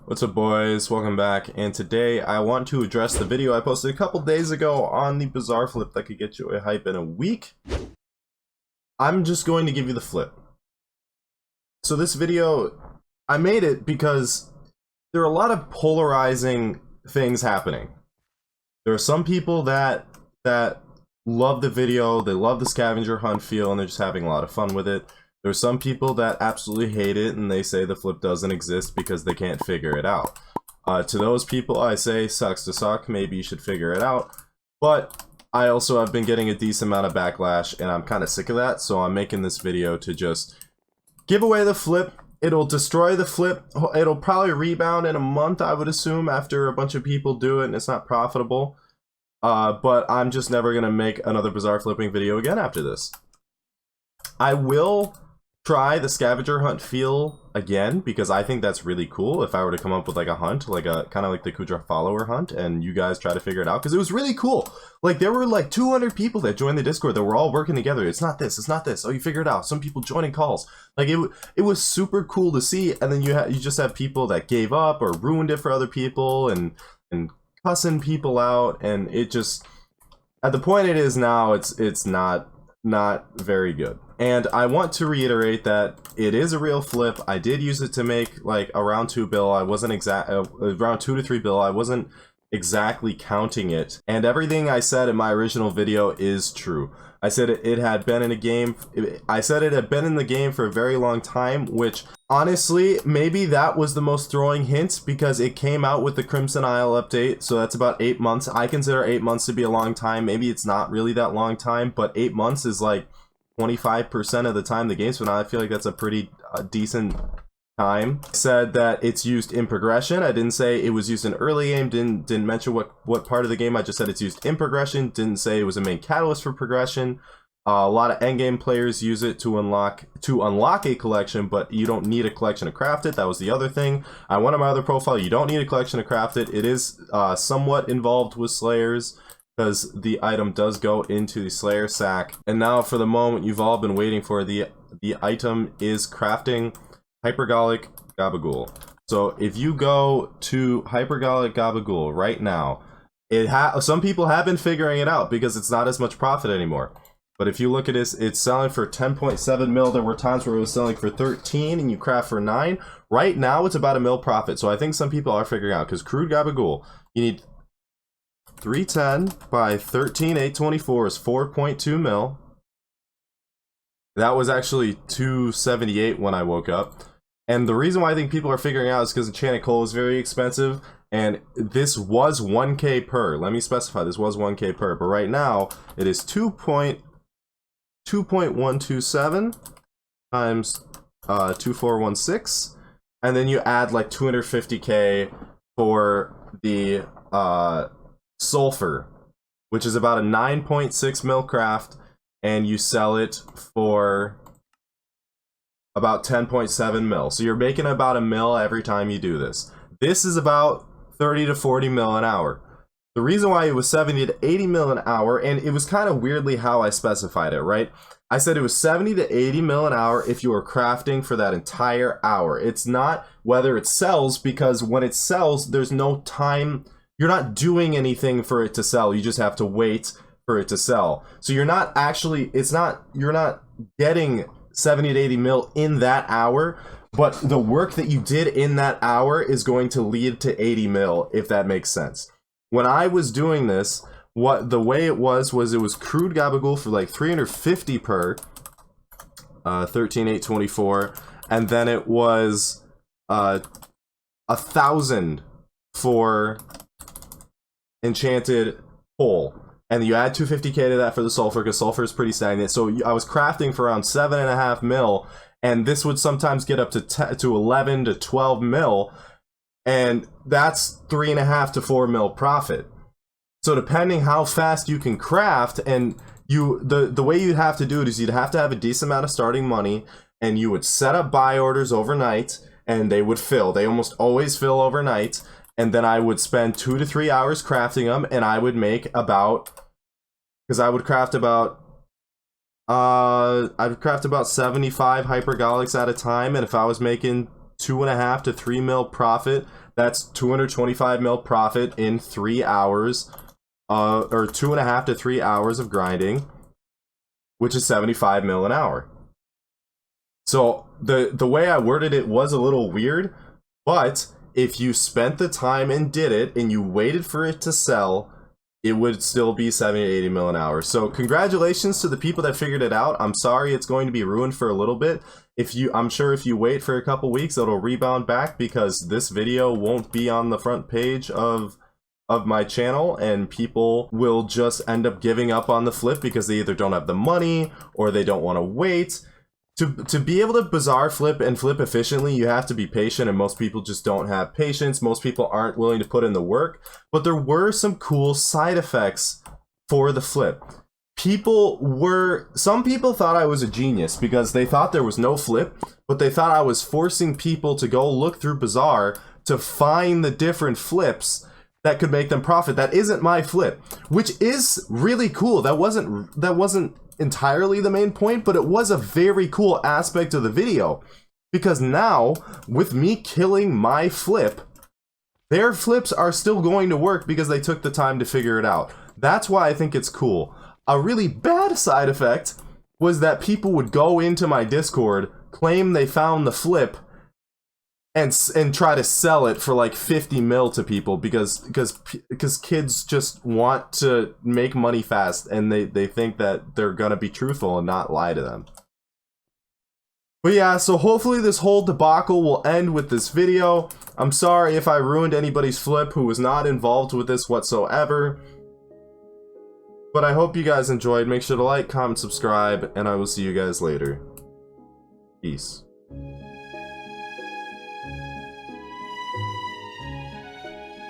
What's up, boys? Welcome back, and today I want to address the video I posted a couple days ago on the bizarre flip that could get you a hype in a week. I'm just going to give you the flip. So this video, I made it because there are a lot of polarizing things happening. There are some people that love the video, they love the scavenger hunt feel, and they're just having a lot of fun with it. There's some people that absolutely hate it and they say the flip doesn't exist because they can't figure it out. To those people I say, sucks to suck, maybe you should figure it out. But I also have been getting a decent amount of backlash and I'm kind of sick of that, so I'm making this video to just give away the flip. It'll destroy the flip. It'll probably rebound in a month, I would assume, after a bunch of people do it and it's not profitable. But I'm just never going to make another bizarre flipping video again after this. I will try the scavenger hunt feel again because I think that's really cool. If I were to come up with like a hunt, like a kind of like the Kudra follower hunt, and you guys try to figure it out, because it was really cool. Like there were like 200 people that joined the Discord that were all working together. It's not this, it's not this. Oh, you figured it out. Some people joining calls. Like it was super cool to see. And then you just have people that gave up or ruined it for other people and cussing people out, and it just, at the point it is now, it's not very good. And I want to reiterate that it is a real flip. I did use it to make like around 2 bill. I wasn't around 2 to 3 bill. I wasn't exactly counting it. And everything I said in my original video is true. I said it had been in a game. I said it had been in the game for a very long time, which honestly, maybe that was the most throwing hint because it came out with the Crimson Isle update. So that's about 8 months. I consider 8 months to be a long time. Maybe it's not really that long time, but 8 months is like 25% of the time the game's been out. I feel like that's a pretty decent time. I said that it's used in progression. I didn't say it was used in early game. Didn't mention what part of the game. I just said it's used in progression. Didn't say it was a main catalyst for progression. A lot of endgame players use it to unlock a collection, but you don't need a collection to craft it. That was the other thing. I went on my other profile. You don't need a collection to craft it. It is somewhat involved with Slayers, because the item does go into the Slayer sack. And now for the moment you've all been waiting for, the item is crafting Hypergolic Gabagool. So if you go to Hypergolic Gabagool right now, some people have been figuring it out because it's not as much profit anymore. But if you look at this, it's selling for 10.7 mil. There were times where it was selling for 13 and you craft for 9. Right now it's about a mil profit. So I think some people are figuring out, because Crude Gabagool, you need 310 by 13,824 is 4.2 mil. That was actually 278 when I woke up. And the reason why I think people are figuring out is because enchanted coal is very expensive, and this was 1k per. Let me specify, this was 1k per, but right now it is 2.127 times 2416, and then you add like 250k for the sulfur, which is about a 9.6 mil craft, and you sell it for about 10.7 mil. So you're making about a mil every time you do this. This is about 30 to 40 mil an hour. The reason why it was 70 to 80 mil an hour, and it was kind of weirdly how I specified it, right? I said it was 70 to 80 mil an hour if you were crafting for that entire hour. It's not whether it sells, because when it sells, there's no time. You're not doing anything for it to sell. You just have to wait for it to sell. So you're not actually, you're not getting 70 to 80 mil in that hour, but the work that you did in that hour is going to lead to 80 mil, if that makes sense. When I was doing this, the way it was it was Crude Gabagool for like 350 per, 13,824, and then it was 1,000 for enchanted coal, and you add 250k to that for the sulfur, because sulfur is pretty stagnant. So I was crafting for around 7.5 mil, and this would sometimes get up to 11 to 12 mil, and that's 3.5 to 4 mil profit. So depending how fast you can craft, and the way you'd have to do it is you'd have to have a decent amount of starting money, and you would set up buy orders overnight, and they would fill. They almost always fill overnight. And then I would spend 2 to 3 hours crafting them, and I would make about, because I would craft about I'd craft about 75 hypergolics at a time, and if I was making 2.5 to 3 mil profit. That's 225 mil profit in 3 hours, or 2.5 to 3 hours of grinding, which is 75 mil an hour. So the way I worded it was a little weird, but if you spent the time and did it and you waited for it to sell, it would still be 70 to 80 mil an hour. So congratulations to the people that figured it out. I'm sorry it's going to be ruined for a little bit. I'm sure if you wait for a couple weeks, it'll rebound back, because this video won't be on the front page of my channel, and people will just end up giving up on the flip because they either don't have the money or they don't want to wait. To be able to bazaar flip and flip efficiently, you have to be patient, and most people just don't have patience. Most people aren't willing to put in the work, but there were some cool side effects for the flip. Some people thought I was a genius because they thought there was no flip, but they thought I was forcing people to go look through Bazaar to find the different flips that could make them profit. That isn't my flip, which is really cool. That wasn't entirely the main point, but it was a very cool aspect of the video, because now with me killing my flip, their flips are still going to work because they took the time to figure it out. That's why I think it's cool. A really bad side effect was that people would go into my Discord, claim they found the flip, and try to sell it for like 50 mil to people because kids just want to make money fast, and they think that they're gonna be truthful and not lie to them. But yeah, so hopefully this whole debacle will end with this video. I'm sorry if I ruined anybody's flip who was not involved with this whatsoever. But I hope you guys enjoyed. Make sure to like, comment, subscribe, and I will see you guys later. Peace.